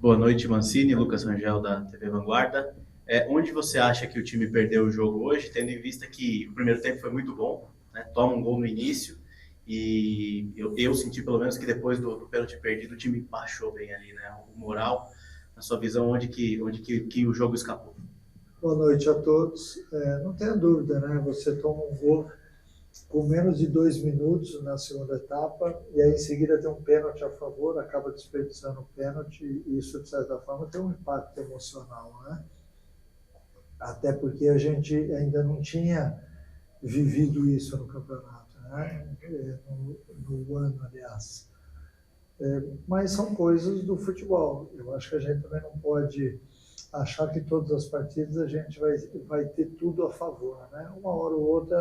Boa noite, Mancini, Lucas Rangel da TV Vanguarda. Onde você acha que o time perdeu o jogo hoje, tendo em vista que o primeiro tempo foi muito bom, né? Toma um gol no início e eu senti pelo menos que depois do pênalti perdido o time baixou bem ali, né? O moral, na sua visão, onde que o jogo escapou? Boa noite a todos. Não tenha dúvida, né? Você toma um gol com menos de 2 minutos na segunda etapa e aí em seguida tem um pênalti a favor, acaba desperdiçando o pênalti e isso, de certa forma, tem um impacto emocional, né? Até porque a gente ainda não tinha vivido isso no campeonato, né? No ano, aliás. Mas são coisas do futebol. Eu acho que a gente também não pode achar que todas as partidas a gente vai ter tudo a favor, né? Uma hora ou outra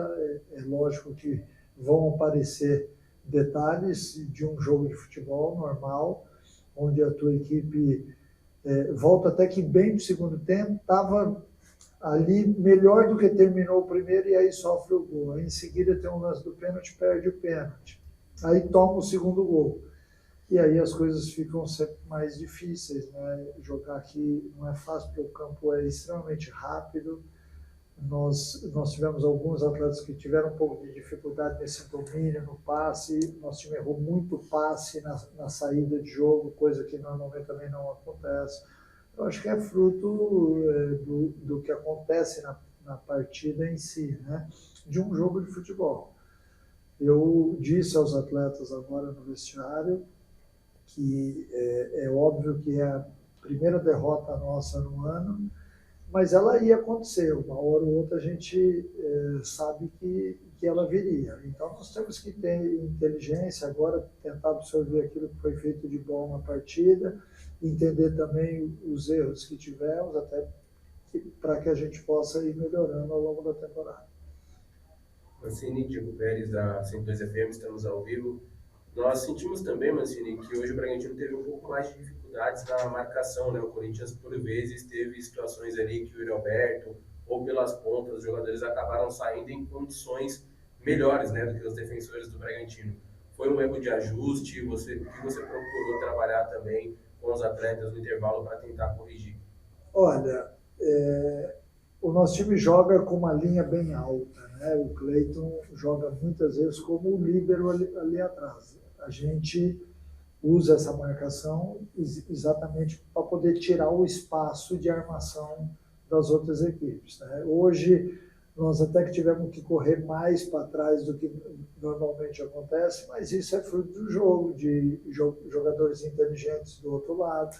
é lógico que vão aparecer detalhes de um jogo de futebol normal, onde a tua equipe volta até que bem para o segundo tempo, estava ali melhor do que terminou o primeiro e aí sofre o gol. Aí em seguida tem um lance do pênalti, perde o pênalti. Aí toma o segundo gol. E aí as coisas ficam sempre mais difíceis, né? Jogar aqui não é fácil, porque o campo é extremamente rápido. Nós tivemos alguns atletas que tiveram um pouco de dificuldade nesse domínio, no passe. Nosso time errou muito passe na saída de jogo, coisa que normalmente também não acontece. Eu acho que é fruto do que acontece na partida em si, né? De um jogo de futebol. Eu disse aos atletas agora no vestiário que é óbvio que é a primeira derrota nossa no ano, mas ela ia acontecer, uma hora ou outra a gente sabe que ela viria. Então nós temos que ter inteligência agora, tentar absorver aquilo que foi feito de bom na partida, entender também os erros que tivemos, até para que a gente possa ir melhorando ao longo da temporada. Mancini, Diego Pérez, da 102 FM, estamos ao vivo. Nós sentimos também, Mancini, que hoje o Bragantino teve um pouco mais de dificuldades na marcação, né? O Corinthians, por vezes, teve situações ali que o Yuri Alberto, ou pelas pontas, os jogadores acabaram saindo em condições melhores, né, do que os defensores do Bragantino. Foi um erro de ajuste, o que você procurou trabalhar também com os atletas no intervalo para tentar corrigir? Olha, o nosso time joga com uma linha bem alta, né? O Cleiton joga muitas vezes como o líbero ali atrás. A gente usa essa marcação exatamente para poder tirar o espaço de armação das outras equipes, né? Hoje, nós até que tivemos que correr mais para trás do que normalmente acontece, mas isso é fruto do jogo, de jogadores inteligentes do outro lado.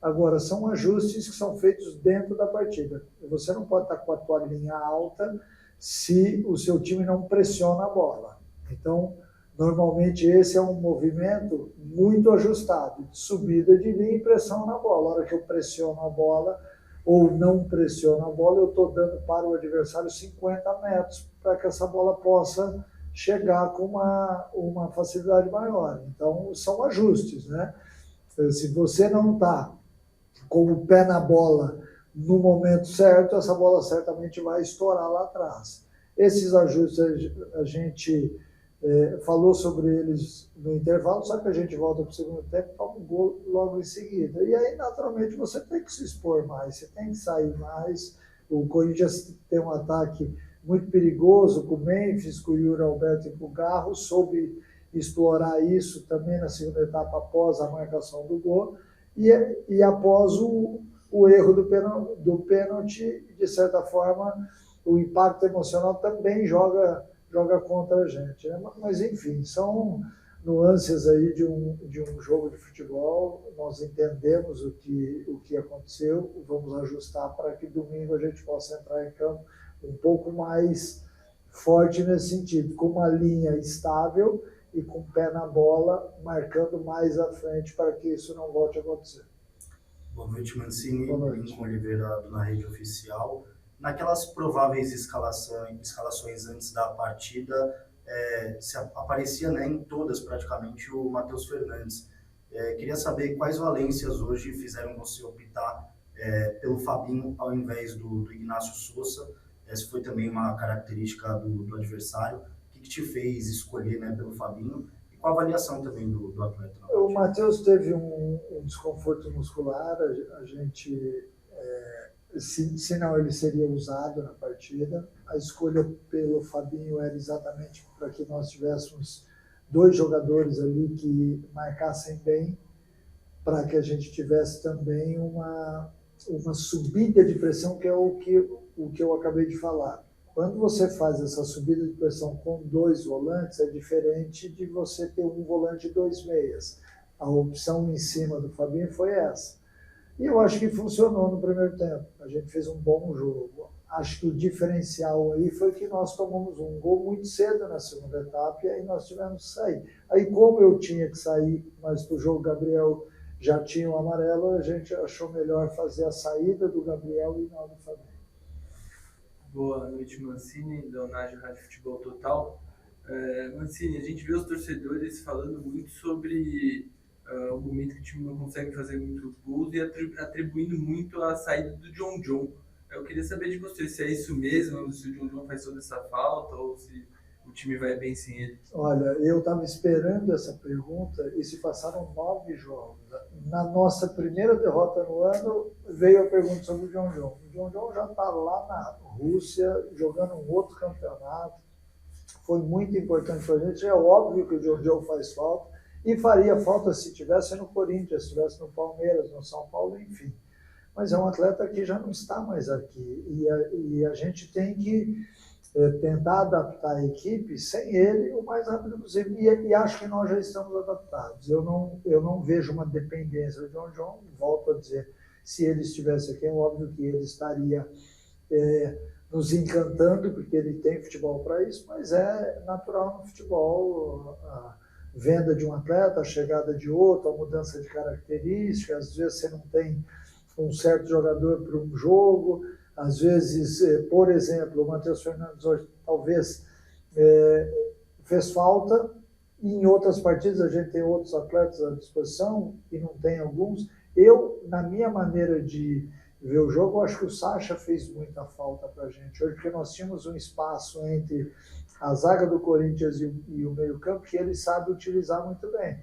Agora, são ajustes que são feitos dentro da partida. Você não pode estar com a tua linha alta se o seu time não pressiona a bola. Então, normalmente esse é um movimento muito ajustado, de subida de linha e pressão na bola. A hora que eu pressiono a bola ou não pressiono a bola, eu estou dando para o adversário 50 metros para que essa bola possa chegar com uma facilidade maior. Então, são ajustes, né? Se você não está com o pé na bola no momento certo, essa bola certamente vai estourar lá atrás. Esses ajustes a gente falou sobre eles no intervalo, só que a gente volta para o segundo tempo e toma um gol logo em seguida. E aí, naturalmente, você tem que se expor mais, você tem que sair mais. O Corinthians tem um ataque muito perigoso com o Memphis, com o Yuri Alberto e com o Garro, soube explorar isso também na segunda etapa após a marcação do gol. E após o erro do pênalti, de certa forma, o impacto emocional também joga contra a gente, né? Mas, enfim, são nuances aí de um jogo de futebol. Nós entendemos o que aconteceu, vamos ajustar para que domingo a gente possa entrar em campo um pouco mais forte nesse sentido, com uma linha estável e com o pé na bola, marcando mais à frente para que isso não volte a acontecer. Boa noite, Mancini. Boa noite. Lincoln Oliveira, na rede oficial. Naquelas prováveis escalações antes da partida, se aparecia, né, em todas praticamente o Matheus Fernandes. Queria saber quais valências hoje fizeram você optar pelo Fabinho ao invés do Ignacio Sousa. Essa foi também uma característica do adversário. O que te fez escolher, né, pelo Fabinho? E qual a avaliação também do atleta? O Matheus teve um desconforto muscular, a gente, senão ele seria usado na partida. A escolha pelo Fabinho era exatamente para que nós tivéssemos 2 jogadores ali que marcassem bem, para que a gente tivesse também uma subida de pressão, que é o que eu acabei de falar. Quando você faz essa subida de pressão com 2 volantes, é diferente de você ter um volante e 2 meias. A opção em cima do Fabinho foi essa. E eu acho que funcionou no primeiro tempo. A gente fez um bom jogo. Acho que o diferencial aí foi que nós tomamos um gol muito cedo na segunda etapa e aí nós tivemos que sair. Aí, como eu tinha que sair, mas para o jogo Gabriel já tinha o amarelo, a gente achou melhor fazer a saída do Gabriel e não do Fabinho. Boa noite, Mancini, Leonardo, Rádio Futebol Total. Mancini, a gente vê os torcedores falando muito sobre o momento que o time não consegue fazer muitos gols e atribuindo muito a saída do John. Eu queria saber de você se é isso mesmo, se o John faz toda essa falta ou se o time vai bem sem ele. Olha, eu estava esperando essa pergunta e se passaram 9 jogos. Na nossa primeira derrota no ano, veio a pergunta sobre o John. O John já está lá na Rússia, jogando um outro campeonato. Foi muito importante para a gente. É óbvio que o John faz falta e faria falta se estivesse no Corinthians, se estivesse no Palmeiras, no São Paulo, enfim. Mas é um atleta que já não está mais aqui. E a gente tem que tentar adaptar a equipe sem ele o mais rápido possível. E acho que nós já estamos adaptados. Eu não vejo uma dependência do John. Volto a dizer, se ele estivesse aqui, é óbvio que ele estaria nos encantando, porque ele tem futebol para isso, mas é natural no futebol a venda de um atleta, a chegada de outro, a mudança de características. Às vezes você não tem um certo jogador para um jogo. Às vezes, por exemplo, o Matheus Fernandes hoje talvez fez falta, e em outras partidas a gente tem outros atletas à disposição, e não tem alguns. Eu, na minha maneira de ver o jogo, eu acho que o Sacha fez muita falta para a gente hoje, porque nós tínhamos um espaço entre a zaga do Corinthians e o meio-campo que ele sabe utilizar muito bem.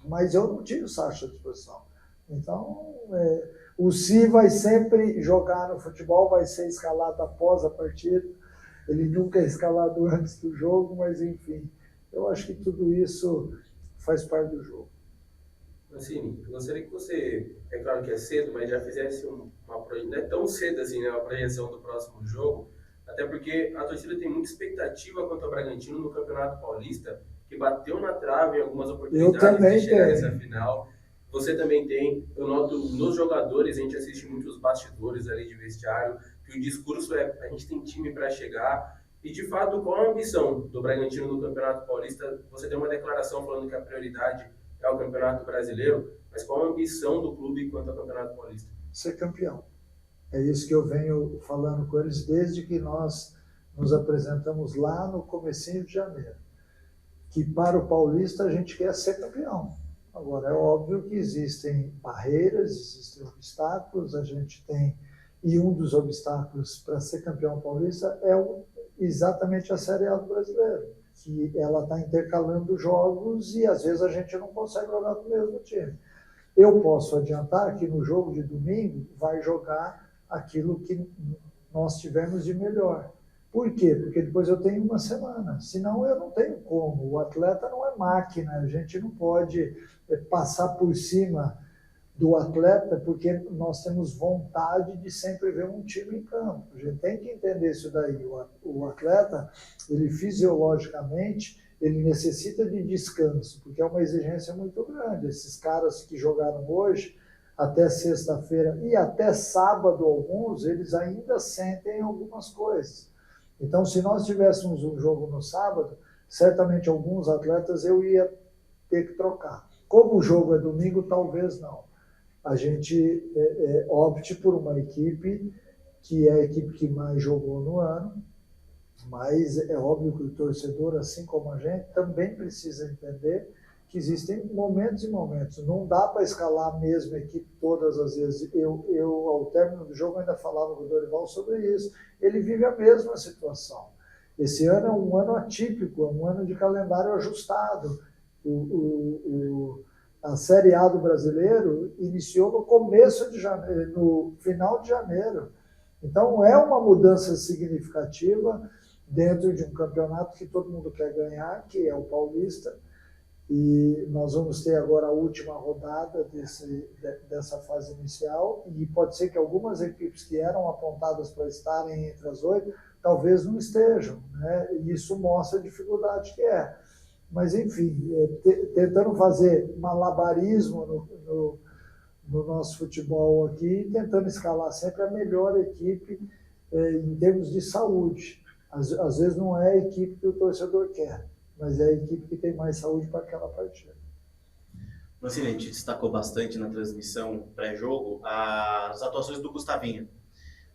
Mas eu não tinha o Sacha à disposição. Então, o Si vai sempre jogar no futebol, vai ser escalado após a partida. Ele nunca é escalado antes do jogo, mas enfim, eu acho que tudo isso faz parte do jogo. Mancini, eu gostaria que você, é claro que é cedo, mas já fizesse não é tão cedo assim, né, uma projeção do próximo jogo, até porque a torcida tem muita expectativa quanto ao Bragantino no Campeonato Paulista, que bateu na trave em algumas oportunidades de chegar nessa final. Você também tem, eu noto nos jogadores, a gente assiste muitos bastidores ali de vestiário, que o discurso é a gente tem time para chegar. E de fato, qual a ambição do Bragantino no Campeonato Paulista? Você deu uma declaração falando que a prioridade é o Campeonato Brasileiro, mas qual a ambição do clube quanto ao Campeonato Paulista? Ser campeão. É isso que eu venho falando com eles desde que nós nos apresentamos lá no comecinho de janeiro. Que para o Paulista a gente quer ser campeão. Agora, é óbvio que existem barreiras, existem obstáculos, a gente tem, e um dos obstáculos para ser campeão paulista é exatamente a Série A do brasileiro, que ela está intercalando jogos e às vezes a gente não consegue jogar com o mesmo time. Eu posso adiantar que no jogo de domingo vai jogar aquilo que nós tivemos de melhor. Por quê? Porque depois eu tenho uma semana, senão eu não tenho como. O atleta não é máquina, a gente não pode passar por cima do atleta, porque nós temos vontade de sempre ver um time em campo. A gente tem que entender isso daí. O atleta, ele fisiologicamente, ele necessita de descanso, porque é uma exigência muito grande. Esses caras que jogaram hoje, até sexta-feira e até sábado alguns, eles ainda sentem algumas coisas. Então, se nós tivéssemos um jogo no sábado, certamente alguns atletas eu ia ter que trocar. Como o jogo é domingo, talvez não. A gente opte por uma equipe que é a equipe que mais jogou no ano, mas é óbvio que o torcedor, assim como a gente, também precisa entender que existem momentos e momentos. Não dá para escalar a mesma equipe todas as vezes. Eu, ao término do jogo, ainda falava com o Dorival sobre isso. Ele vive a mesma situação. Esse ano é um ano atípico, é um ano de calendário ajustado. A Série A do Brasileiro iniciou no começo de janeiro, no final de janeiro. Então, é uma mudança significativa dentro de um campeonato que todo mundo quer ganhar, que é o Paulista. E nós vamos ter agora a última rodada dessa fase inicial, e pode ser que algumas equipes que eram apontadas para estarem entre as 8, talvez não estejam, né? E isso mostra a dificuldade que é. Mas, enfim, tentando fazer malabarismo no nosso futebol aqui, tentando escalar sempre a melhor equipe em termos de saúde. Às vezes não é a equipe que o torcedor quer, mas é a equipe que tem mais saúde para aquela partida. Mancini, a gente destacou bastante na transmissão pré-jogo as atuações do Gustavinho.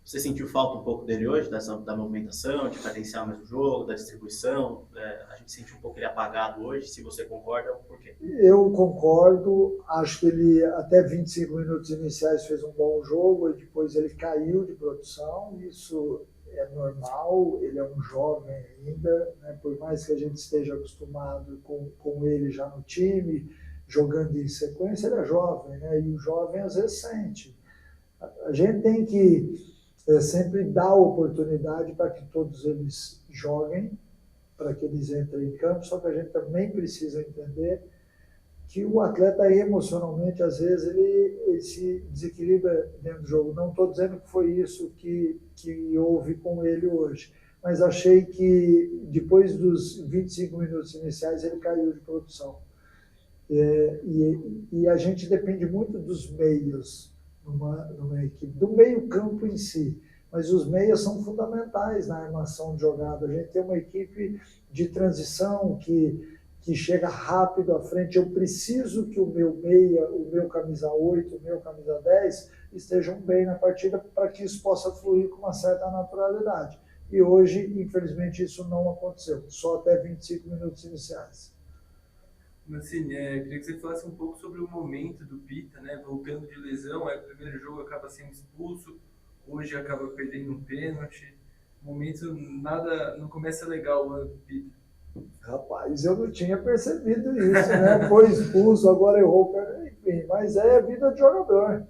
Você sentiu falta um pouco dele hoje, da movimentação, de cadenciar mais o jogo, da distribuição? A gente sentiu um pouco ele apagado hoje, se você concorda, por quê? Eu concordo, acho que ele até 25 minutos iniciais fez um bom jogo, e depois ele caiu de produção, isso é normal, ele é um jovem ainda, né? Por mais que a gente esteja acostumado com ele já no time, jogando em sequência, ele é jovem, né? E o jovem às vezes sente. A gente tem que sempre dar oportunidade para que todos eles joguem, para que eles entrem em campo, só que a gente também precisa entender que o atleta emocionalmente, às vezes, ele se desequilibra dentro do jogo. Não estou dizendo que foi isso que houve com ele hoje, mas achei que depois dos 25 minutos iniciais ele caiu de produção. E a gente depende muito dos meios numa equipe, do meio campo em si, mas os meias são fundamentais na armação de jogada. A gente tem uma equipe de transição que chega rápido à frente. Eu preciso que o meu meia, o meu camisa 8, o meu camisa 10 estejam bem na partida para que isso possa fluir com uma certa naturalidade. E hoje, infelizmente, isso não aconteceu, só até 25 minutos iniciais. Mancini, queria que você falasse um pouco sobre o momento do Pita, né? Voltando de lesão, o primeiro jogo acaba sendo expulso, hoje acaba perdendo um pênalti. O momento não começa legal o ano do Pita. Rapaz, eu não tinha percebido isso, né? Foi expulso, agora errou, enfim, mas é vida de jogador.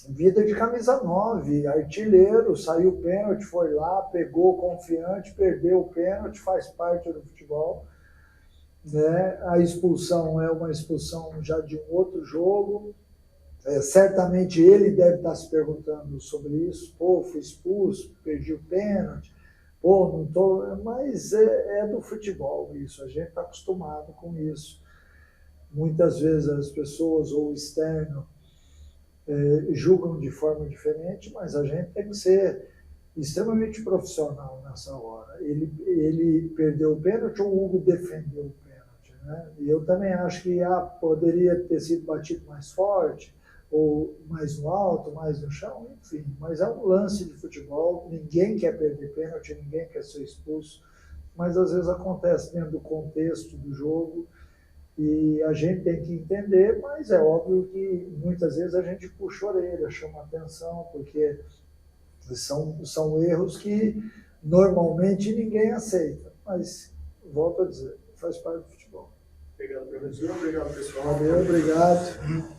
Vida de camisa 9, artilheiro, saiu pênalti, foi lá, pegou confiante, perdeu o pênalti, faz parte do futebol. Né? A expulsão é uma expulsão já de um outro jogo. Certamente ele deve estar se perguntando sobre isso. Pô, fui expulso, perdi o pênalti. Pô, não tô... Mas é do futebol isso, a gente está acostumado com isso. Muitas vezes as pessoas ou o externo julgam de forma diferente, mas a gente tem que ser extremamente profissional nessa hora. Ele perdeu o pênalti ou o Hugo defendeu o pênalti, né? E eu também acho que poderia ter sido batido mais forte, ou mais no alto, mais no chão, enfim. Mas é um lance de futebol, ninguém quer perder pênalti, ninguém quer ser expulso, mas às vezes acontece dentro do contexto do jogo, e a gente tem que entender, mas é óbvio que muitas vezes a gente puxa a orelha, chama atenção, porque são erros que normalmente ninguém aceita, mas, volto a dizer, faz parte do futebol. Obrigado, professor. Obrigado, pessoal. Valeu, obrigado.